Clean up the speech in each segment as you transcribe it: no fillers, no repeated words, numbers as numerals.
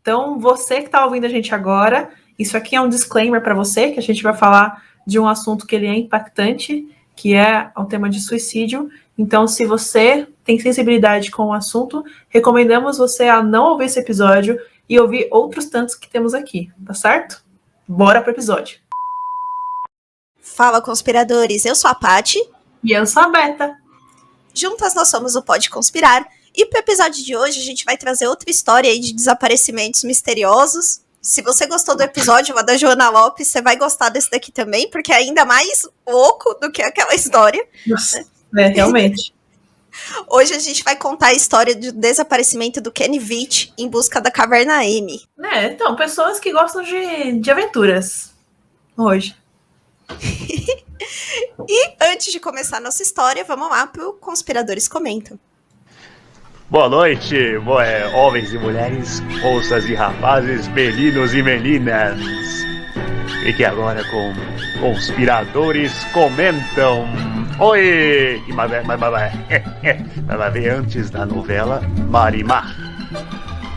Então, você que está ouvindo a gente agora, isso aqui é um disclaimer para você, que a gente vai falar de um assunto que ele é impactante, que é o tema de suicídio. Então, se você tem sensibilidade com o assunto, recomendamos você a não ouvir esse episódio e ouvir outros tantos que temos aqui, tá certo? Bora pro episódio. Fala, conspiradores, eu sou a Paty. E eu sou a Beta. Juntas nós somos o Pode Conspirar. E pro episódio de hoje a gente vai trazer outra história aí de desaparecimentos misteriosos. Se você gostou do episódio lá da Joana Lopes, você vai gostar desse daqui também, porque é ainda mais louco do que aquela história. Nossa, realmente. Hoje a gente vai contar a história do desaparecimento do Kenny Vitt em busca da Caverna M. Então, pessoas que gostam de aventuras. Hoje. E antes de começar a nossa história, vamos lá pro Conspiradores Comentam. Boa noite, homens e mulheres, moças e rapazes, meninos e meninas. Fique agora com Conspiradores Comentam. Oi! Mas vai ver antes da novela Marimar.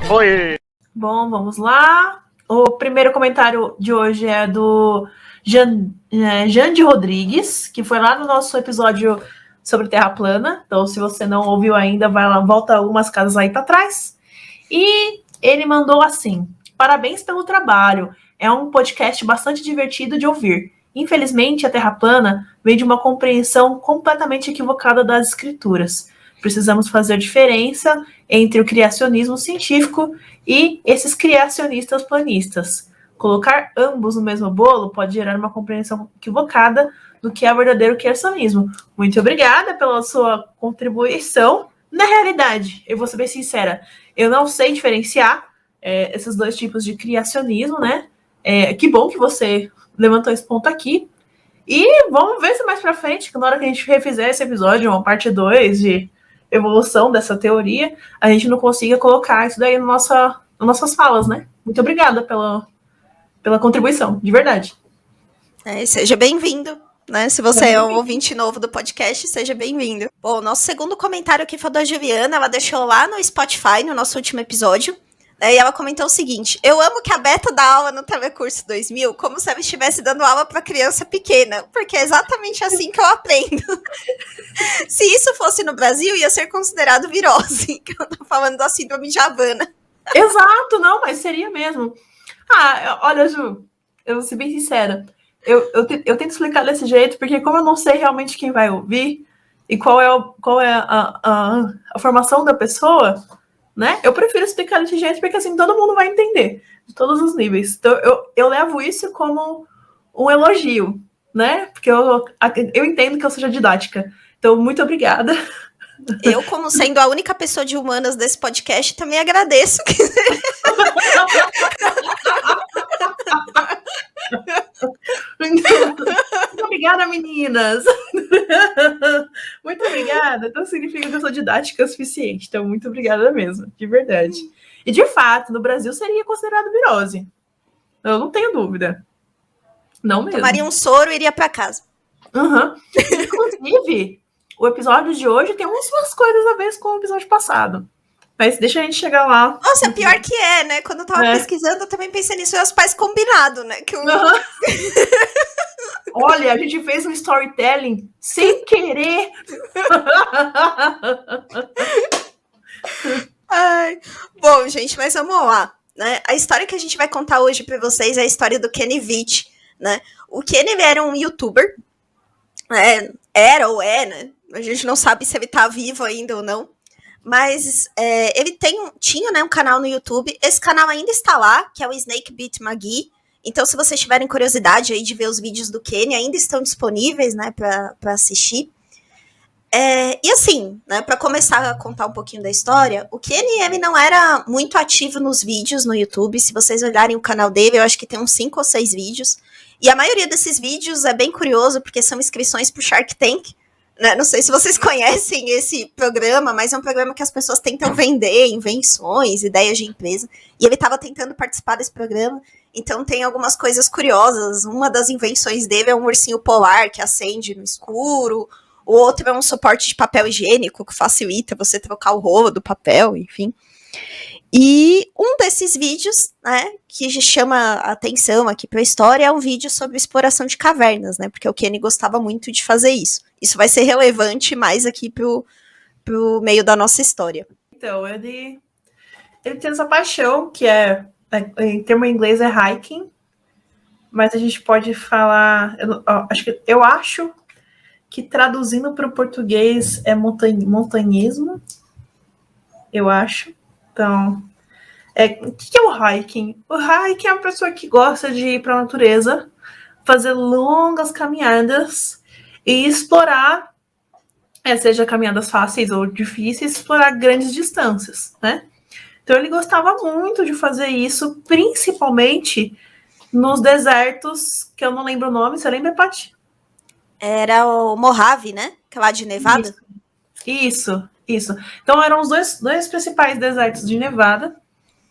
Oi! Bom, vamos lá. O primeiro comentário de hoje é do Jande Rodrigues, que foi lá no nosso episódio sobre Terra Plana. Então, se você não ouviu ainda, vai lá, volta algumas casas aí para trás. E ele mandou assim: parabéns pelo trabalho. É um podcast bastante divertido de ouvir. Infelizmente, a Terra Plana vem de uma compreensão completamente equivocada das escrituras. Precisamos fazer diferença entre o criacionismo científico e esses criacionistas planistas. Colocar ambos no mesmo bolo pode gerar uma compreensão equivocada do que é verdadeiro criacionismo. Muito obrigada pela sua contribuição. Na realidade, eu vou ser bem sincera, eu não sei diferenciar esses dois tipos de criacionismo, né? Que bom que você levantou esse ponto aqui. E vamos ver se mais pra frente, na hora que a gente refizer esse episódio, uma parte 2 de evolução dessa teoria, a gente não consiga colocar isso daí nas nossas falas, né? Muito obrigada pela contribuição, de verdade. Seja bem-vindo, né? Se você é um ouvinte novo do podcast, seja bem-vindo. Bom, nosso segundo comentário aqui foi da Juliana, ela deixou lá no Spotify, no nosso último episódio, e ela comentou o seguinte: eu amo que a Beta dá aula no Telecurso 2000 como se ela estivesse dando aula para criança pequena, porque é exatamente assim que eu aprendo. Se isso fosse no Brasil, ia ser considerado virose, que eu tô falando da síndrome de Havana. Exato, não, mas seria mesmo. Olha, Ju, eu vou ser bem sincera, eu tento explicar desse jeito, porque como eu não sei realmente quem vai ouvir e qual é a formação da pessoa, né? Eu prefiro explicar desse jeito, porque assim todo mundo vai entender, de todos os níveis. Então eu levo isso como um elogio, né? Porque eu entendo que eu seja didática. Então, muito obrigada. Eu, como sendo a única pessoa de humanas desse podcast, também agradeço. Muito obrigada, meninas. Muito obrigada. Então significa que eu sou didática o suficiente. Então, muito obrigada mesmo, de verdade. E de fato, no Brasil seria considerado virose. Eu não tenho dúvida. Não mesmo. Tomaria um soro e iria para casa. Uhum. Inclusive, o episódio de hoje tem umas coisas a ver com o episódio passado. Mas deixa a gente chegar lá. Nossa, pior que é, né? Quando eu tava pesquisando, eu também pensei nisso, e os pais combinado, né? Olha, a gente fez um storytelling sem querer. Ai. Bom, gente, mas vamos lá, né? A história que a gente vai contar hoje para vocês é a história do Kenny Vitt, né? O Kenny era um youtuber, era ou é, né? A gente não sabe se ele tá vivo ainda ou não. Mas ele tinha, né, um canal no YouTube. Esse canal ainda está lá, que é o Snake Beat Maggie. Então, se vocês tiverem curiosidade aí de ver os vídeos do Kenny, ainda estão disponíveis, né, para assistir. E assim, né, para começar a contar um pouquinho da história, o Kenny, ele não era muito ativo nos vídeos no YouTube. Se vocês olharem o canal dele, eu acho que tem uns 5 ou 6 vídeos. E a maioria desses vídeos é bem curioso, porque são inscrições pro Shark Tank. Né? Não sei se vocês conhecem esse programa, mas é um programa que as pessoas tentam vender invenções, ideias de empresa. E ele estava tentando participar desse programa. Então tem algumas coisas curiosas. Uma das invenções dele é um ursinho polar que acende no escuro. O outro é um suporte de papel higiênico que facilita você trocar o rolo do papel, enfim. E um desses vídeos, né, que chama a atenção aqui para a história é um vídeo sobre exploração de cavernas, né, porque o Kenny gostava muito de fazer isso. Isso vai ser relevante mais aqui pro meio da nossa história. Então, ele tem essa paixão, que em termo em inglês é hiking, mas a gente pode falar, eu acho que traduzindo para o português é montanhismo, eu acho. Então, o que é o hiking? O hiking é uma pessoa que gosta de ir para a natureza, fazer longas caminhadas e explorar, seja caminhadas fáceis ou difíceis, explorar grandes distâncias, né? Então, ele gostava muito de fazer isso, principalmente nos desertos, que eu não lembro o nome. Você lembra, Paty? Era o Mojave, né? Que é lá de Nevada. Isso. Então, eram os dois principais desertos de Nevada.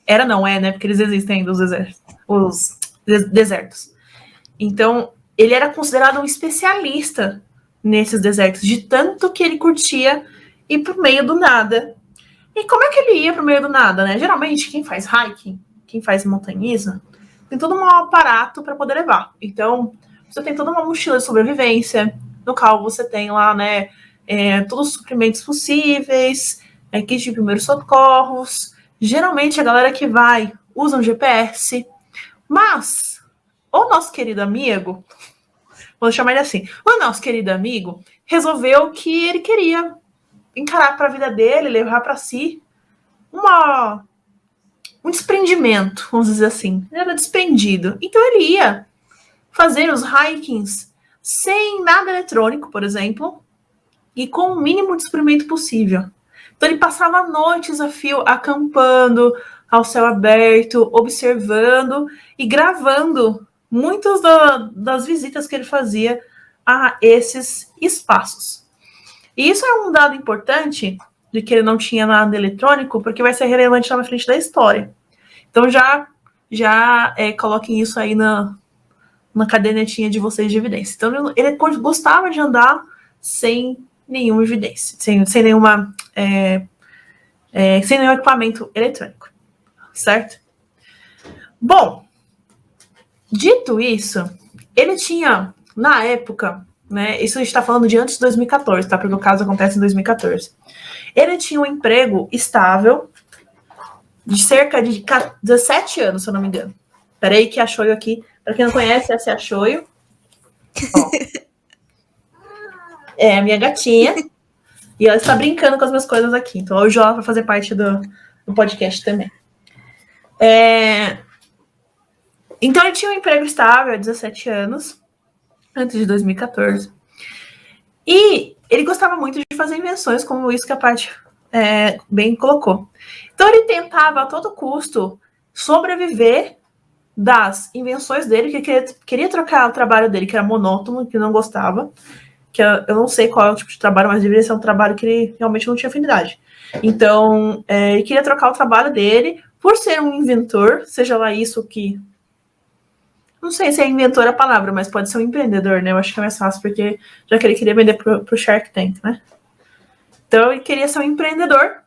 Né? Porque eles existem ainda, os desertos. Então, ele era considerado um especialista nesses desertos, de tanto que ele curtia ir pro meio do nada. E como é que ele ia pro meio do nada, né? Geralmente, quem faz hiking, quem faz montanhismo, tem todo um aparato para poder levar. Então, você tem toda uma mochila de sobrevivência, no qual você tem lá, né, todos os suprimentos possíveis, kit de primeiros socorros. Geralmente, a galera que vai usa um GPS, mas o nosso querido amigo, vou chamar ele assim, o nosso querido amigo resolveu que ele queria encarar para a vida dele, levar para si um desprendimento, vamos dizer assim. Ele era desprendido. Então ele ia fazer os hikings sem nada eletrônico, por exemplo, e com o mínimo de experimento possível. Então ele passava noites a fio acampando ao céu aberto, observando e gravando muitas das visitas que ele fazia a esses espaços. E isso é um dado importante, de que ele não tinha nada eletrônico, porque vai ser relevante lá na frente da história. Então já coloquem isso aí na cadernetinha de vocês de evidência. Então ele gostava de andar sem nenhuma evidência, sem nenhum equipamento eletrônico, certo? Bom, dito isso, ele tinha, na época, né, isso a gente está falando de antes de 2014, tá? Porque o caso acontece em 2014. Ele tinha um emprego estável de cerca de 17 anos, se eu não me engano. Peraí que a Shoyo aqui, para quem não conhece, essa é a Shoyo. Ó. É a minha gatinha. E ela está brincando com as minhas coisas aqui. Então hoje ela vai fazer parte do podcast também. Então ele tinha um emprego estável há 17 anos, antes de 2014. E ele gostava muito de fazer invenções, como isso que a Paty bem colocou. Então ele tentava a todo custo sobreviver das invenções dele, que queria trocar o trabalho dele, que era monótono, que não gostava, que eu não sei qual é o tipo de trabalho, mas deveria ser um trabalho que ele realmente não tinha afinidade. Então, ele queria trocar o trabalho dele por ser um inventor, seja lá isso que... Não sei se é inventor a palavra, mas pode ser um empreendedor, né? Eu acho que é mais fácil, porque já que ele queria vender pro Shark Tank, né? Então, ele queria ser um empreendedor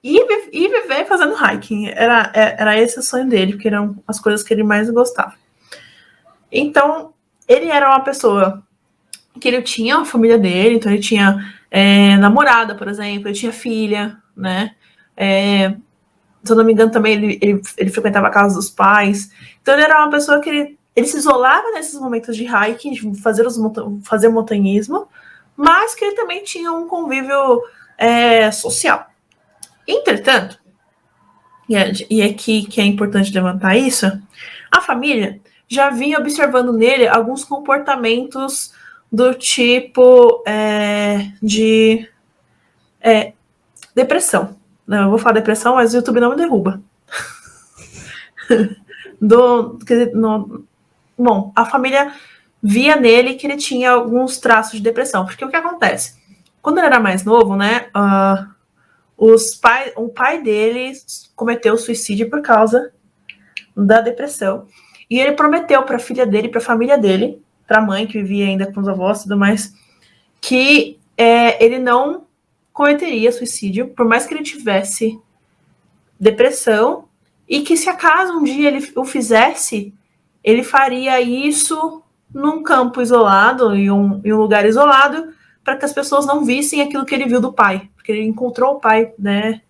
e viver fazendo hiking. Era esse o sonho dele, porque eram as coisas que ele mais gostava. Então, ele era uma pessoa que ele tinha a família dele, então ele tinha namorada, por exemplo, ele tinha filha, né? Se eu não me engano, também ele frequentava a casa dos pais. Então, ele era uma pessoa que ele se isolava nesses momentos de hiking, de fazer montanhismo, mas que ele também tinha um convívio social. Entretanto, e aqui que é importante levantar isso, a família já vinha observando nele alguns comportamentos do tipo de depressão. Não, eu vou falar depressão, mas o YouTube não me derruba. Bom, a família via nele que ele tinha alguns traços de depressão. Porque o que acontece? Quando ele era mais novo, né, o pai dele cometeu suicídio por causa da depressão. E ele prometeu para a filha dele, para a família dele, para a mãe que vivia ainda com os avós e tudo mais, que ele não cometeria suicídio, por mais que ele tivesse depressão, e que se acaso um dia ele o fizesse, ele faria isso num campo isolado, em um lugar isolado, para que as pessoas não vissem aquilo que ele viu do pai, porque ele encontrou o pai, né,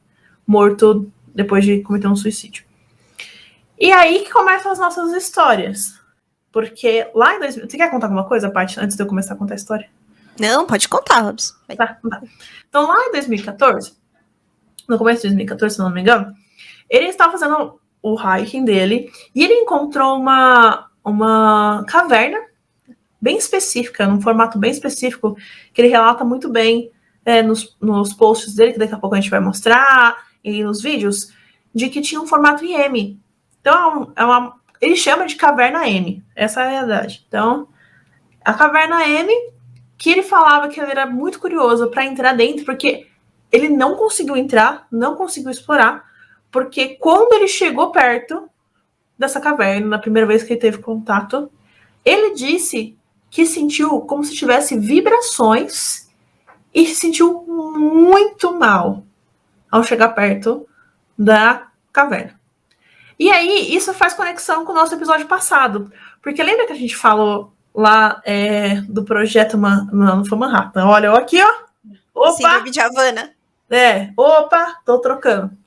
morto depois de cometer um suicídio. E aí que começam as nossas histórias, porque lá em 2000... Você quer contar alguma coisa, Paty, antes de eu começar a contar a história? Não, pode contar, Robson. Tá. Então, lá em 2014, no começo de 2014, se não me engano, ele estava fazendo o hiking dele e ele encontrou uma caverna bem específica, num formato bem específico, que ele relata muito bem nos posts dele, que daqui a pouco a gente vai mostrar, e nos vídeos, de que tinha um formato em M. Então, ele chama de caverna M. Essa é a verdade. Então, a caverna M, que ele falava que ele era muito curioso para entrar dentro, porque ele não conseguiu entrar, não conseguiu explorar, porque quando ele chegou perto dessa caverna, na primeira vez que ele teve contato, ele disse que sentiu como se tivesse vibrações e se sentiu muito mal ao chegar perto da caverna. E aí, isso faz conexão com o nosso episódio passado, porque lembra que a gente falou lá do projeto não foi Manhattan, olha, eu aqui, ó. Opa! Síndrome de Havana. Opa, tô trocando.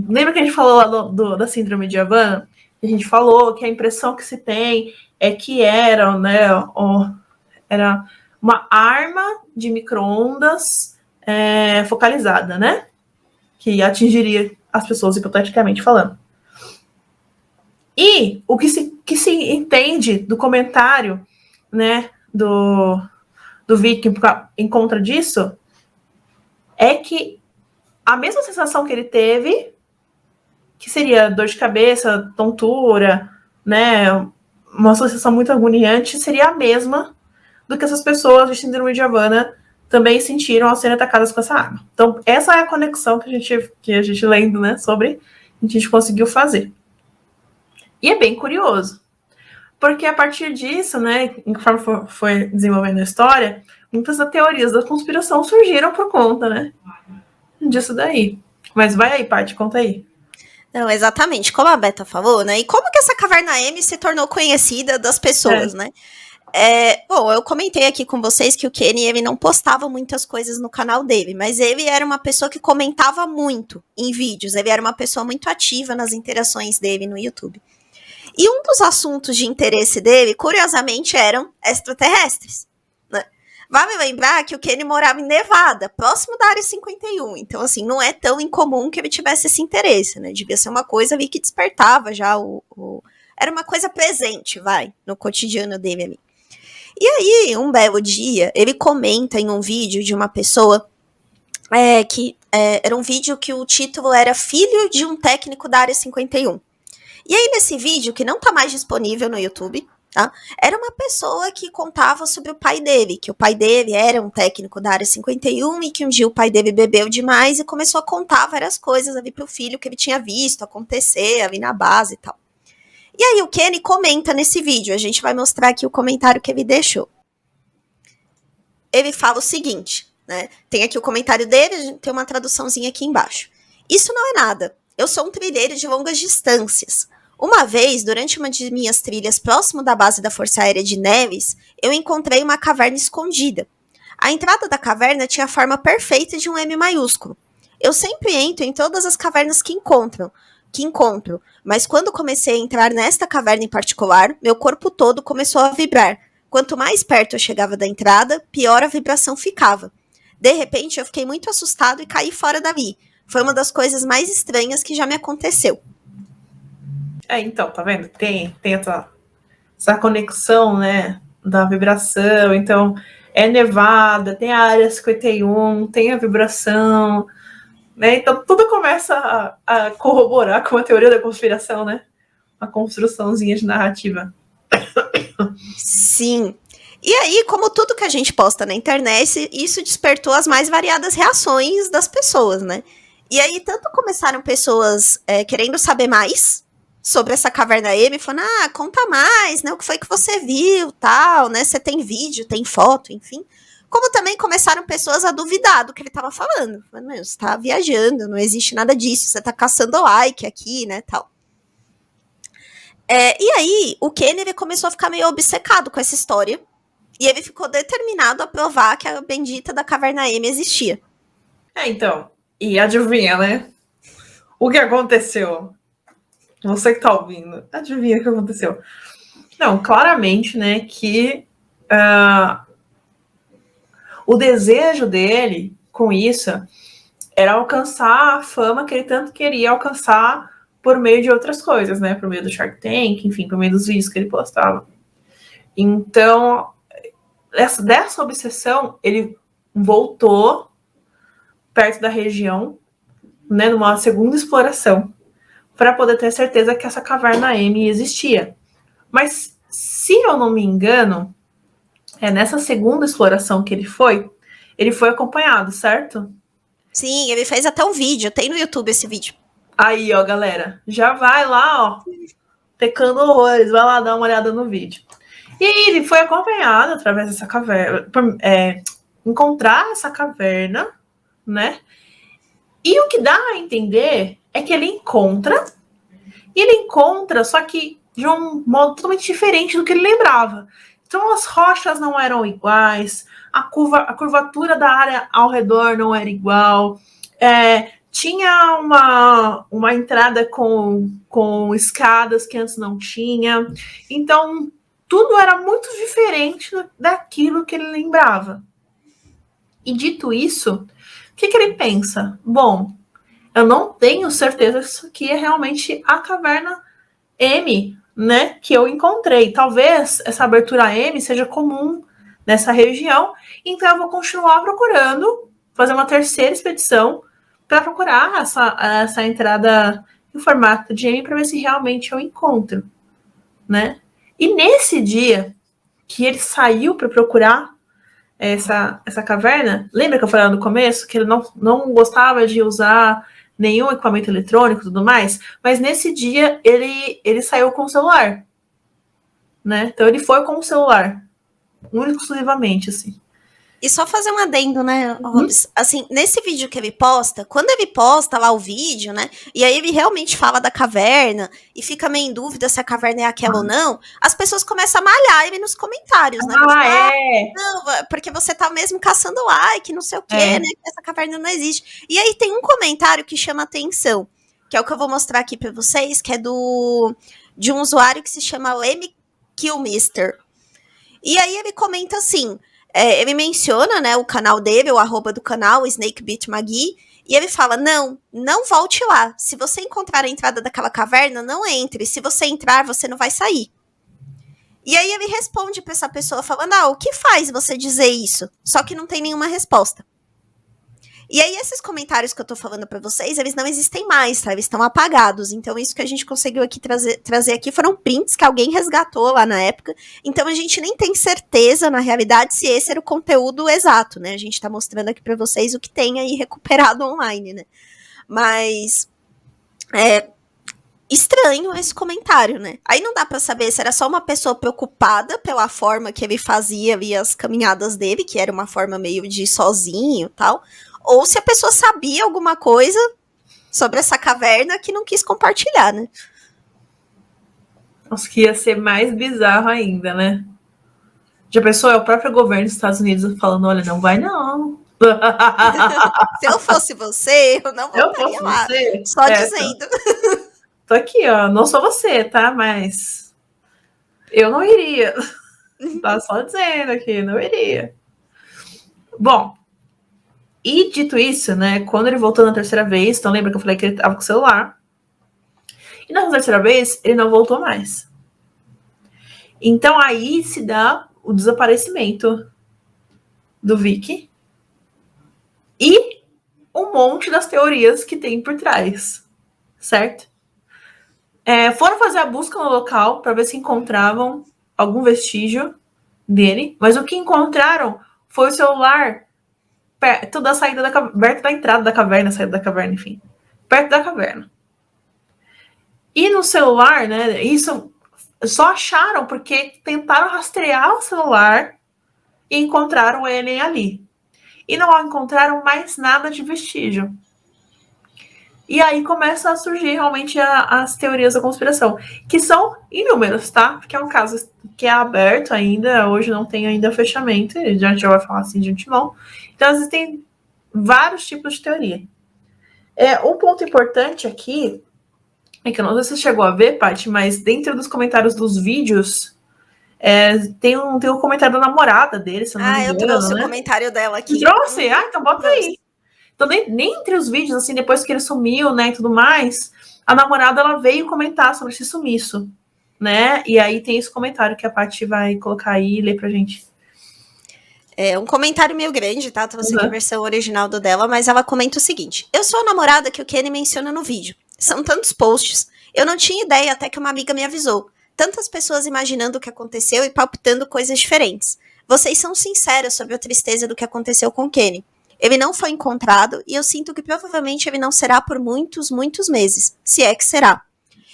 Lembra que a gente falou lá da síndrome de Havana? A gente falou que a impressão que se tem é que era, né, era uma arma de micro-ondas focalizada, né? Que atingiria as pessoas, hipoteticamente falando. E o que se entende do comentário, né, do Vic em contra disso é que a mesma sensação que ele teve, que seria dor de cabeça, tontura, né, uma sensação muito agoniante, seria a mesma do que essas pessoas de síndrome de Havana também sentiram ao serem atacadas com essa arma. Então, essa é a conexão que a gente lendo, né, sobre, a gente conseguiu fazer. E é bem curioso, porque a partir disso, né, conforme foi desenvolvendo a história, muitas das teorias da conspiração surgiram por conta, né, disso daí. Mas vai aí, Paty, conta aí. Não, exatamente, como a Beta falou, né, e como que essa caverna M se tornou conhecida das pessoas, né? Bom, eu comentei aqui com vocês que o Kenny, ele não postava muitas coisas no canal dele, mas ele era uma pessoa que comentava muito em vídeos, ele era uma pessoa muito ativa nas interações dele no YouTube. E um dos assuntos de interesse dele, curiosamente, eram extraterrestres, né? Vale lembrar que o Kenny morava em Nevada, próximo da Área 51, então, assim, não é tão incomum que ele tivesse esse interesse, né? Devia ser uma coisa ali que despertava já era uma coisa presente, no cotidiano dele ali. E aí, um belo dia, ele comenta em um vídeo de uma pessoa era um vídeo que o título era Filho de um técnico da Área 51. E aí, nesse vídeo, que não tá mais disponível no YouTube, tá? Era uma pessoa que contava sobre o pai dele, que o pai dele era um técnico da Área 51 e que um dia o pai dele bebeu demais e começou a contar várias coisas ali pro filho que ele tinha visto acontecer ali na base e tal. E aí o Kenny comenta nesse vídeo, a gente vai mostrar aqui o comentário que ele deixou. Ele fala o seguinte, né? Tem aqui o comentário dele, tem uma traduçãozinha aqui embaixo. Isso não é nada, eu sou um trilheiro de longas distâncias. Uma vez, durante uma de minhas trilhas próximo da base da Força Aérea de Neves, eu encontrei uma caverna escondida. A entrada da caverna tinha a forma perfeita de um M maiúsculo. Eu sempre entro em todas as cavernas que encontro, mas quando comecei a entrar nesta caverna em particular, meu corpo todo começou a vibrar. Quanto mais perto eu chegava da entrada, pior a vibração ficava. De repente, eu fiquei muito assustado e caí fora dali. Foi uma das coisas mais estranhas que já me aconteceu. Então, tá vendo? Tem essa conexão, né, da vibração. Então, é Nevada, tem a Área 51, tem a vibração, né? Então, tudo começa a corroborar com a teoria da conspiração, né? Uma construçãozinha de narrativa. Sim. E aí, como tudo que a gente posta na internet, isso despertou as mais variadas reações das pessoas, né? E aí, tanto começaram pessoas querendo saber mais sobre essa caverna M, falando, conta mais, né? O que foi que você viu, tal, né? Você tem vídeo, tem foto, enfim. Como também começaram pessoas a duvidar do que ele estava falando. Falando, você está viajando, não existe nada disso, você está caçando like aqui, né, tal. E aí, o Kennedy começou a ficar meio obcecado com essa história. E ele ficou determinado a provar que a bendita da Caverna M existia. Então, e adivinha, né? O que aconteceu? Você que tá ouvindo, adivinha o que aconteceu? Não, claramente, né, que o desejo dele com isso era alcançar a fama que ele tanto queria alcançar por meio de outras coisas, né? Por meio do Shark Tank, enfim, por meio dos vídeos que ele postava. Então, dessa obsessão, ele voltou perto da região, né, numa segunda exploração, para poder ter certeza que essa caverna M existia. Mas, se eu não me engano, nessa segunda exploração que ele foi acompanhado, certo? Sim, ele fez até um vídeo, tem no YouTube esse vídeo. Aí, ó, galera, já vai lá, ó, pecando horrores, vai lá dar uma olhada no vídeo. E aí ele foi acompanhado através dessa caverna, encontrar essa caverna, né? E o que dá a entender é que ele encontra, só que de um modo totalmente diferente do que ele lembrava. Então as rochas não eram iguais, a curvatura da área ao redor não era igual, tinha uma entrada com escadas que antes não tinha. Então, tudo era muito diferente daquilo que ele lembrava. E dito isso, o que ele pensa? Bom, eu não tenho certeza que isso aqui é realmente a caverna M, né, que eu encontrei. Talvez essa abertura M seja comum nessa região, então eu vou continuar procurando, fazer uma terceira expedição para procurar essa entrada em formato de M para ver se realmente eu encontro, né? E nesse dia que ele saiu para procurar essa caverna, lembra que eu falei no começo que ele não gostava de usar nenhum equipamento eletrônico e tudo mais? Mas nesse dia ele saiu com o celular, né? Então ele foi com o celular, único exclusivamente, assim. E só fazer um adendo, né, Robs? Assim, nesse vídeo que ele posta, quando ele posta lá o vídeo, né, e aí ele realmente fala da caverna e fica meio em dúvida se a caverna é aquela ou não, as pessoas começam a malhar ele nos comentários, né? Não, porque você tá mesmo caçando like, não sei o quê, né, essa caverna não existe. E aí tem um comentário que chama atenção, que é o que eu vou mostrar aqui pra vocês, que é de um usuário que se chama M. Killmister. E aí ele comenta assim... ele menciona, né, o canal dele, o arroba do canal, SnakeBeatMagui, e ele fala, não volte lá. Se você encontrar a entrada daquela caverna, não entre. Se você entrar, você não vai sair. E aí ele responde pra essa pessoa falando, o que faz você dizer isso? Só que não tem nenhuma resposta. E aí esses comentários que eu tô falando pra vocês, eles não existem mais, tá? Eles estão apagados. Então isso que a gente conseguiu aqui trazer aqui foram prints que alguém resgatou lá na época. Então a gente nem tem certeza, na realidade, se esse era o conteúdo exato, né? A gente tá mostrando aqui pra vocês o que tem aí recuperado online, né? Mas estranho esse comentário, né? Aí não dá pra saber se era só uma pessoa preocupada pela forma que ele fazia ali as caminhadas dele, que era uma forma meio de ir sozinho e tal, ou se a pessoa sabia alguma coisa sobre essa caverna que não quis compartilhar, né? Acho que ia ser mais bizarro ainda, né? Já pensou, é o próprio governo dos Estados Unidos falando, olha, não vai não. Se eu fosse você, eu não voltaria lá. Só dizendo. Tô aqui, ó, não sou você, tá? Mas eu não iria. Tá só dizendo aqui, não iria. Bom, e dito isso, né, quando ele voltou na terceira vez, então lembra que eu falei que ele tava com o celular, e na terceira vez, ele não voltou mais. Então aí se dá o desaparecimento do Vic e um monte das teorias que tem por trás, certo? Foram fazer a busca no local para ver se encontravam algum vestígio dele, mas o que encontraram foi o celular perto da saída perto da entrada da caverna, saída da caverna, enfim, perto da caverna. E no celular, né, isso só acharam porque tentaram rastrear o celular e encontraram ele ali. E não encontraram mais nada de vestígio. E aí começa a surgir realmente as teorias da conspiração, que são inúmeras, tá? Porque é um caso que é aberto ainda, hoje não tem ainda fechamento, a gente já vai falar assim de antemão. Então existem vários tipos de teoria. Um ponto importante aqui é que eu não sei se você chegou a ver, Paty, mas dentro dos comentários dos vídeos tem um comentário da namorada dele, se eu não me engano, eu trouxe né? o comentário dela aqui. Trouxe? Então bota aí. Então, nem entre os vídeos, assim, depois que ele sumiu, né, e tudo mais, a namorada, ela veio comentar sobre esse sumiço, né? E aí tem esse comentário que a Paty vai colocar aí e ler pra gente. É um comentário meio grande, tá? Trouxe aqui a versão original do dela, mas ela comenta o seguinte: eu sou a namorada que o Kenny menciona no vídeo. São tantos posts. Eu não tinha ideia até que uma amiga me avisou. Tantas pessoas imaginando o que aconteceu e palpitando coisas diferentes. Vocês são sinceros sobre a tristeza do que aconteceu com o Kenny. Ele não foi encontrado e eu sinto que provavelmente ele não será por muitos, muitos meses, se é que será.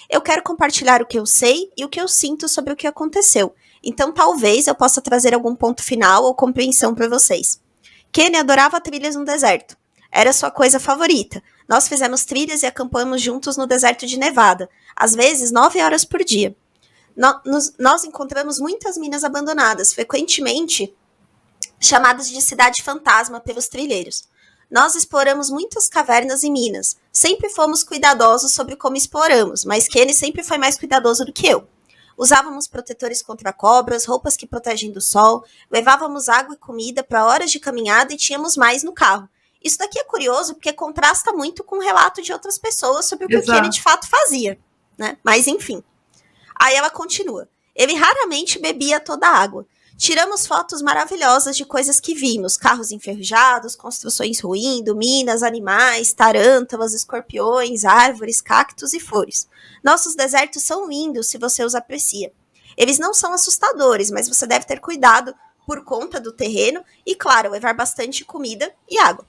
Eu quero compartilhar o que eu sei e o que eu sinto sobre o que aconteceu. Então talvez eu possa trazer algum ponto final ou compreensão para vocês. Kenny adorava trilhas no deserto. Era sua coisa favorita. Nós fizemos trilhas e acampamos juntos no deserto de Nevada, às vezes 9 horas por dia. Nós encontramos muitas minas abandonadas, frequentemente chamadas de cidade fantasma pelos trilheiros. Nós exploramos muitas cavernas e minas. Sempre fomos cuidadosos sobre como exploramos, mas Kenny sempre foi mais cuidadoso do que eu. Usávamos protetores contra cobras, roupas que protegem do sol, levávamos água e comida para horas de caminhada e tínhamos mais no carro. Isso daqui é curioso porque contrasta muito com o relato de outras pessoas sobre o que o Kenny de fato fazia, né? Mas enfim. Aí ela continua. Ele raramente bebia toda a água. Tiramos fotos maravilhosas de coisas que vimos. Carros enferrujados, construções ruindo, minas, animais, tarântulas, escorpiões, árvores, cactos e flores. Nossos desertos são lindos se você os aprecia. Eles não são assustadores, mas você deve ter cuidado por conta do terreno e, claro, levar bastante comida e água.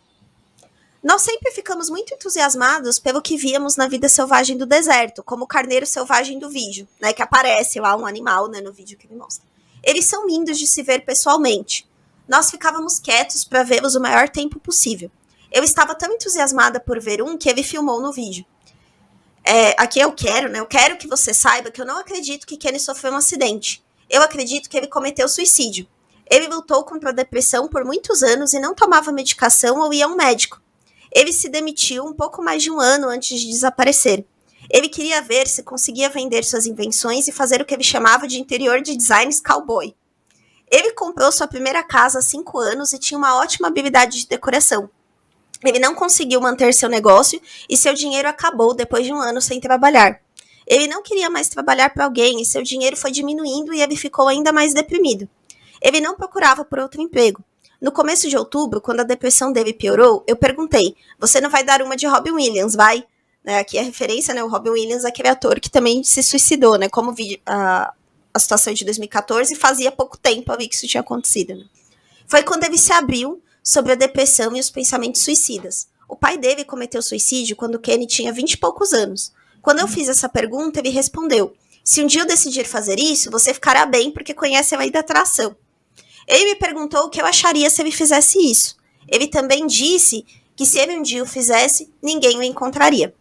Nós sempre ficamos muito entusiasmados pelo que víamos na vida selvagem do deserto, como o carneiro selvagem do vídeo, né, que aparece lá um animal, né, no vídeo que ele mostra. Eles são lindos de se ver pessoalmente. Nós ficávamos quietos para vê-los o maior tempo possível. Eu estava tão entusiasmada por ver um que ele filmou no vídeo. Aqui eu quero que você saiba que eu não acredito que Kenny sofreu um acidente. Eu acredito que ele cometeu suicídio. Ele lutou contra a depressão por muitos anos e não tomava medicação ou ia a um médico. Ele se demitiu um pouco mais de um ano antes de desaparecer. Ele queria ver se conseguia vender suas invenções e fazer o que ele chamava de interior de designs cowboy. Ele comprou sua primeira casa há 5 anos e tinha uma ótima habilidade de decoração. Ele não conseguiu manter seu negócio e seu dinheiro acabou depois de um ano sem trabalhar. Ele não queria mais trabalhar para alguém e seu dinheiro foi diminuindo e ele ficou ainda mais deprimido. Ele não procurava por outro emprego. No começo de outubro, quando a depressão dele piorou, eu perguntei: você não vai dar uma de Robin Williams, vai? Aqui é a referência, né? O Robin Williams, aquele ator que também se suicidou, né? Como a situação de 2014, fazia pouco tempo ali que isso tinha acontecido. Né? Foi quando ele se abriu sobre a depressão e os pensamentos suicidas. O pai dele cometeu suicídio quando Kenny tinha 20 e poucos anos. Quando eu fiz essa pergunta, ele respondeu: se um dia eu decidir fazer isso, você ficará bem porque conhece a lei da atração. Ele me perguntou o que eu acharia se ele fizesse isso. Ele também disse que se ele um dia o fizesse, ninguém o encontraria.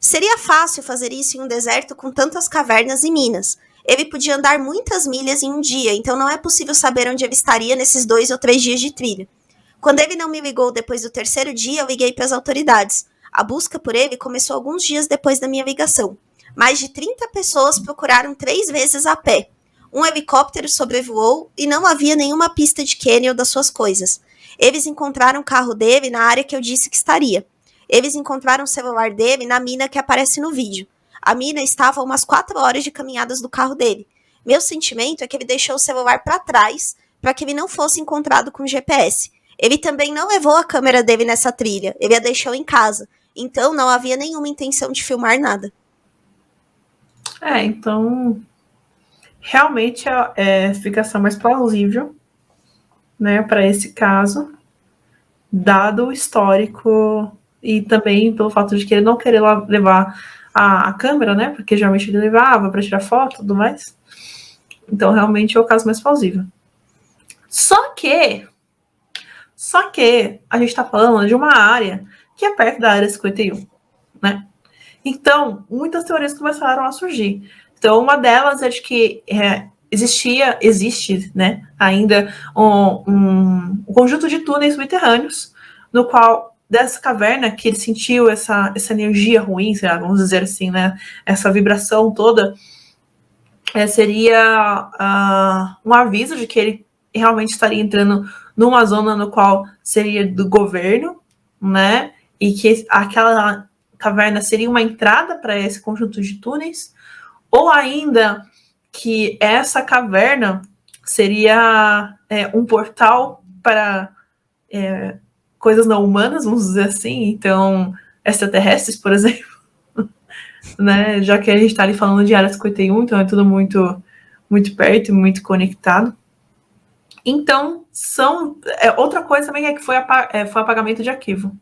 Seria fácil fazer isso em um deserto com tantas cavernas e minas. Ele podia andar muitas milhas em um dia, então não é possível saber onde ele estaria nesses 2 ou 3 dias de trilha. Quando ele não me ligou depois do 3º dia, eu liguei para as autoridades. A busca por ele começou alguns dias depois da minha ligação. Mais de 30 pessoas procuraram 3 vezes a pé. Um helicóptero sobrevoou e não havia nenhuma pista de Kenny ou das suas coisas. Eles encontraram o carro dele na área que eu disse que estaria. Eles encontraram o celular dele na mina que aparece no vídeo. A mina estava a umas 4 horas de caminhadas do carro dele. Meu sentimento é que ele deixou o celular para trás para que ele não fosse encontrado com GPS. Ele também não levou a câmera dele nessa trilha. Ele a deixou em casa. Então não havia nenhuma intenção de filmar nada. Então... realmente a explicação mais plausível, né, para esse caso, dado o histórico e também pelo fato de que ele não querer levar a câmera, né, porque geralmente ele levava para tirar foto e tudo mais. Então, realmente é o caso mais plausível. Só que a gente está falando de uma área que é perto da área 51, né? Então, muitas teorias começaram a surgir. Então, uma delas é de que existe, né, ainda um conjunto de túneis subterrâneos, no qual, dessa caverna, que ele sentiu essa energia ruim, sei lá, vamos dizer assim, né, essa vibração toda, seria um aviso de que ele realmente estaria entrando numa zona no qual seria do governo, né, e que aquela caverna seria uma entrada para esse conjunto de túneis, ou ainda que essa caverna seria um portal para coisas não humanas, vamos dizer assim, então extraterrestres, por exemplo, né? Já que a gente está ali falando de área 51, então é tudo muito, muito perto e muito conectado. Então, outra coisa também é que foi apagamento de arquivo.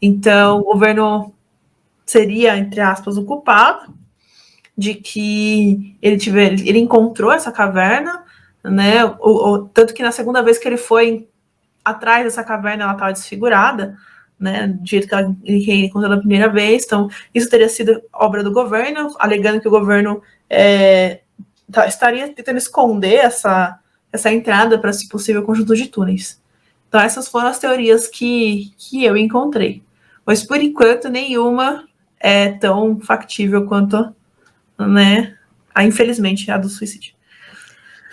Então, o governo seria, entre aspas, o culpado de que ele encontrou essa caverna, né? Tanto que na segunda vez que ele foi atrás dessa caverna, ela estava desfigurada, né? Do jeito que ele encontrou da primeira vez. Então, isso teria sido obra do governo, alegando que o governo estaria tentando esconder essa entrada para, se possível, conjunto de túneis. Então, essas foram as teorias que eu encontrei. Mas, por enquanto, nenhuma é tão factível quanto, né, infelizmente, a do suicídio.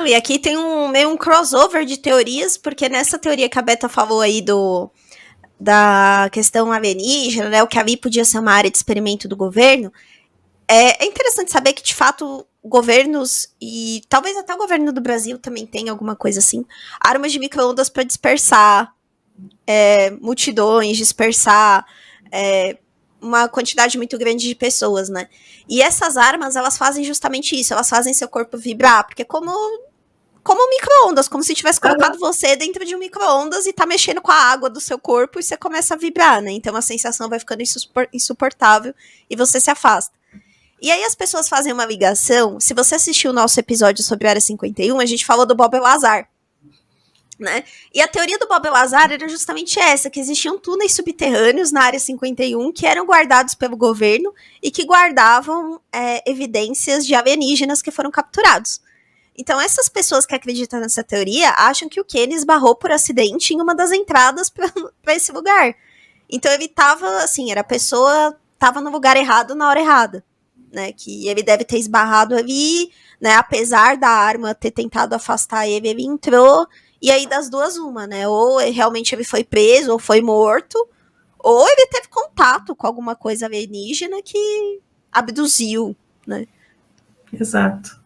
E aqui tem meio um crossover de teorias, porque nessa teoria que a Beta falou aí da questão alienígena, né, o que ali podia ser uma área de experimento do governo, é interessante saber que, de fato, governos, e talvez até o governo do Brasil também tenha alguma coisa assim, armas de micro-ondas para dispersar multidões, dispersar uma quantidade muito grande de pessoas, né? E essas armas, elas fazem justamente isso, elas fazem seu corpo vibrar, porque como micro-ondas, como se tivesse colocado você dentro de um micro-ondas e tá mexendo com a água do seu corpo e você começa a vibrar, né? Então a sensação vai ficando insuportável e você se afasta. E aí as pessoas fazem uma ligação, se você assistiu o nosso episódio sobre a Área 51, a gente falou do Bob Lazar, né? E a teoria do Bob Lazar era justamente essa, que existiam túneis subterrâneos na Área 51 que eram guardados pelo governo e que guardavam evidências de alienígenas que foram capturados. Então essas pessoas que acreditam nessa teoria acham que o Kenny esbarrou por acidente em uma das entradas para esse lugar. Então ele tava, assim, a pessoa tava no lugar errado na hora errada, né? Que ele deve ter esbarrado ali, né? Apesar da arma ter tentado afastar ele, ele entrou. E aí, das duas, uma, né? Ou realmente ele foi preso, ou foi morto, ou ele teve contato com alguma coisa alienígena que abduziu, né? Exato.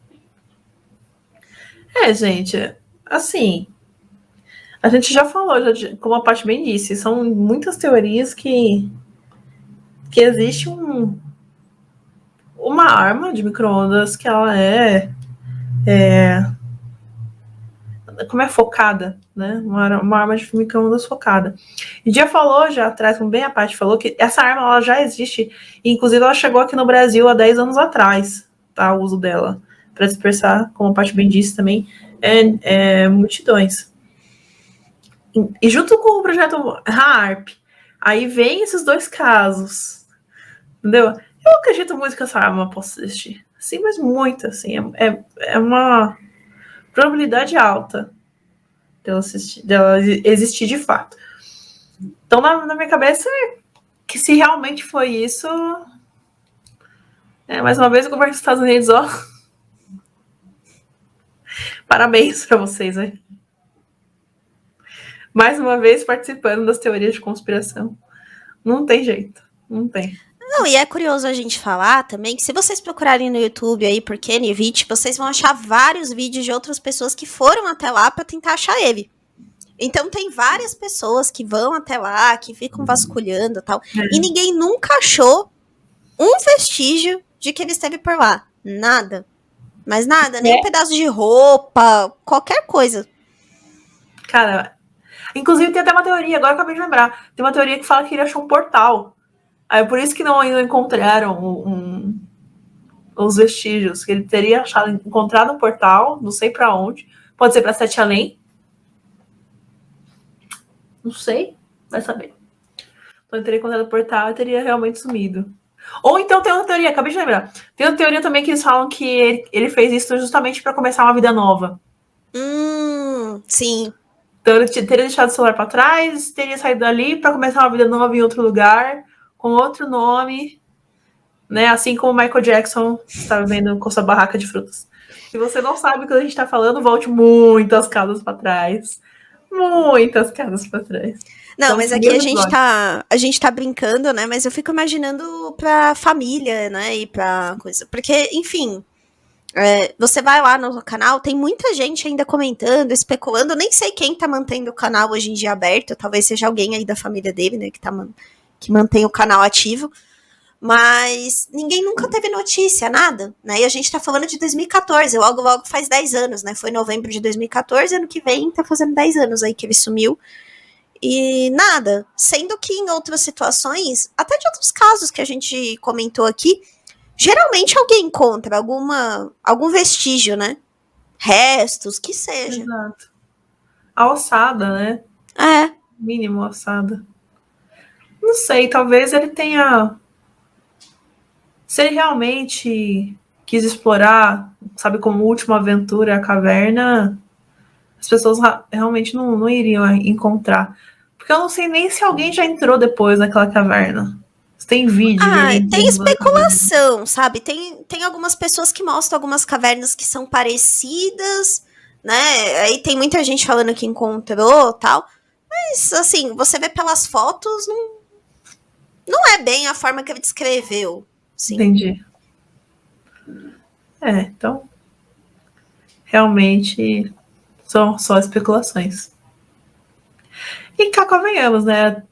Gente, assim, a gente já falou, como a Paty bem disse, são muitas teorias que existe uma arma de micro-ondas que ela como é focada, né? Uma arma de micro-ondas focada. E já falou, já atrás, como bem a Paty falou, que essa arma ela já existe, e inclusive ela chegou aqui no Brasil há 10 anos atrás, tá? O uso dela, para dispersar, como a Paty bem disse também, multidões. E junto com o projeto HAARP, aí vem esses dois casos, entendeu? Eu acredito muito que essa arma possa existir. Sim, mas muito, assim, é uma probabilidade alta dela existir de fato. Então, na minha cabeça, que se realmente foi isso, mais uma vez o governo dos Estados Unidos, ó, parabéns para vocês aí. Mais uma vez participando das teorias de conspiração. Não tem jeito, não tem. Não, e é curioso a gente falar também que se vocês procurarem no YouTube aí por Kenny Vitt, vocês vão achar vários vídeos de outras pessoas que foram até lá para tentar achar ele. Então tem várias pessoas que vão até lá, que ficam vasculhando e tal, e ninguém nunca achou um vestígio de que ele esteve por lá. Nada. Mas nada, nem um pedaço de roupa, qualquer coisa. Cara, inclusive tem até uma teoria, agora eu acabei de lembrar, tem uma teoria que fala que ele achou um portal. Aí por isso que não encontraram os vestígios, que ele teria encontrado um portal, não sei pra onde, pode ser pra Sete Além, Não sei, vai saber. Então ele teria encontrado o portal e teria realmente sumido. Ou então tem uma teoria, acabei de lembrar. Tem uma teoria também que eles falam que ele fez isso justamente para começar uma vida nova. Sim. Então ele teria deixado o celular para trás, teria saído dali para começar uma vida nova em outro lugar, com outro nome, né? Assim como o Michael Jackson está vivendo com sua barraca de frutas. Se você não sabe o que a gente está falando, volte muitas casas para trás. Muitas casas para trás. Não, Então, mas aqui a gente tá brincando, né? Mas eu fico imaginando pra família, né? E pra coisa. Porque, enfim, você vai lá no canal, tem muita gente ainda comentando, especulando. Nem sei quem tá mantendo o canal hoje em dia aberto. Talvez seja alguém aí da família dele, né? Que mantém o canal ativo. Mas ninguém nunca teve notícia, nada, né? E a gente tá falando de 2014, logo faz 10 anos, né? Foi em novembro de 2014, ano que vem tá fazendo 10 anos aí que ele sumiu. E nada, sendo que em outras situações, até de outros casos que a gente comentou aqui, geralmente alguém encontra algum vestígio, né? Restos, que seja. Exato. A ossada, né? Mínimo ossada. Não sei, talvez ele tenha... Se ele realmente quis explorar, sabe, como última aventura a caverna, as pessoas realmente não iriam encontrar. Porque eu não sei nem se alguém já entrou depois naquela caverna. Tem vídeo. Tem especulação, sabe? Tem algumas pessoas que mostram algumas cavernas que são parecidas, né? Aí tem muita gente falando que encontrou tal. Mas, assim, você vê pelas fotos, não é bem a forma que ele descreveu. Sim. Entendi. Então, realmente são só especulações. E cá convenhamos, né?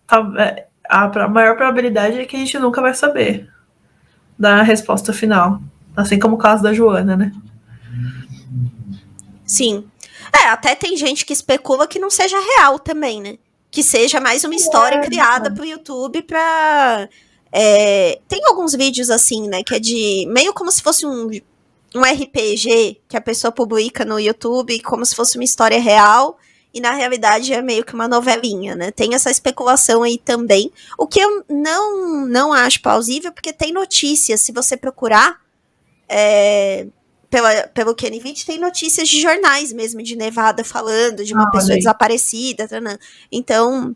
A maior probabilidade é que a gente nunca vai saber da resposta final. Assim como o caso da Joana, né? Sim. Até tem gente que especula que não seja real também, né? Que seja mais uma história criada pro YouTube pra... tem alguns vídeos assim, né? Que é de... meio como se fosse um RPG que a pessoa publica no YouTube como se fosse uma história real e na realidade é meio que uma novelinha, né? Tem essa especulação aí também, o que eu não acho plausível, porque tem notícias, se você procurar pelo Kenny tem notícias de jornais mesmo, de Nevada falando de uma pessoa desaparecida, então,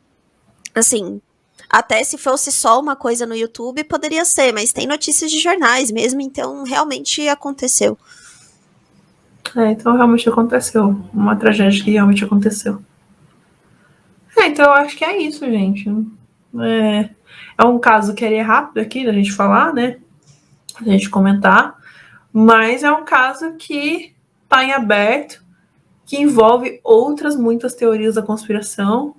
assim, até se fosse só uma coisa no YouTube, poderia ser, mas tem notícias de jornais mesmo, então realmente aconteceu. Então realmente aconteceu. Uma tragédia que realmente aconteceu. Então eu acho que é isso, gente. É um caso que é rápido aqui da gente falar, né? Da gente comentar. Mas é um caso que está em aberto, que envolve outras muitas teorias da conspiração,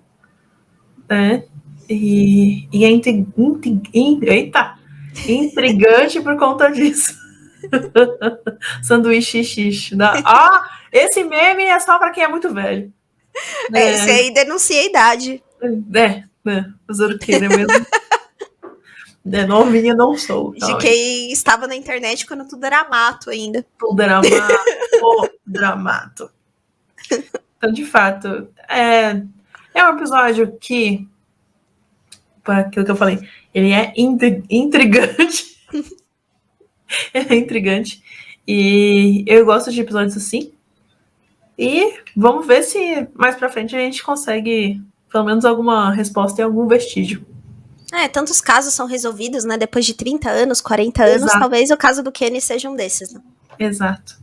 né? E é intrigante por conta disso. Sanduíche xixi. Esse meme é só para quem é muito velho. Esse aí denuncia a idade. Fazer o quê, né mesmo? Novinha não sou. De quem estava na internet quando tudo era mato ainda. Tudo era mato. Então, de fato, é um episódio que, para aquilo que eu falei, ele é intrigante. É intrigante. E eu gosto de episódios assim. E vamos ver se mais pra frente a gente consegue pelo menos alguma resposta e algum vestígio. Tantos casos são resolvidos, né? Depois de 30 anos, 40 anos, Exato. Talvez o caso do Kenny seja um desses, né? Exato.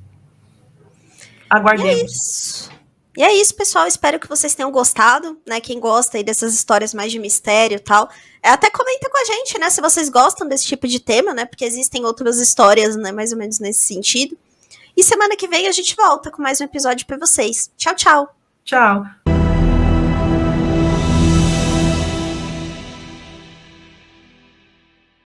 Aguardemos. E é isso, pessoal. Espero que vocês tenham gostado, né? Quem gosta aí dessas histórias mais de mistério e tal. Até comenta com a gente, né? Se vocês gostam desse tipo de tema, né? Porque existem outras histórias, né? Mais ou menos nesse sentido. E semana que vem a gente volta com mais um episódio pra vocês. Tchau, tchau. Tchau.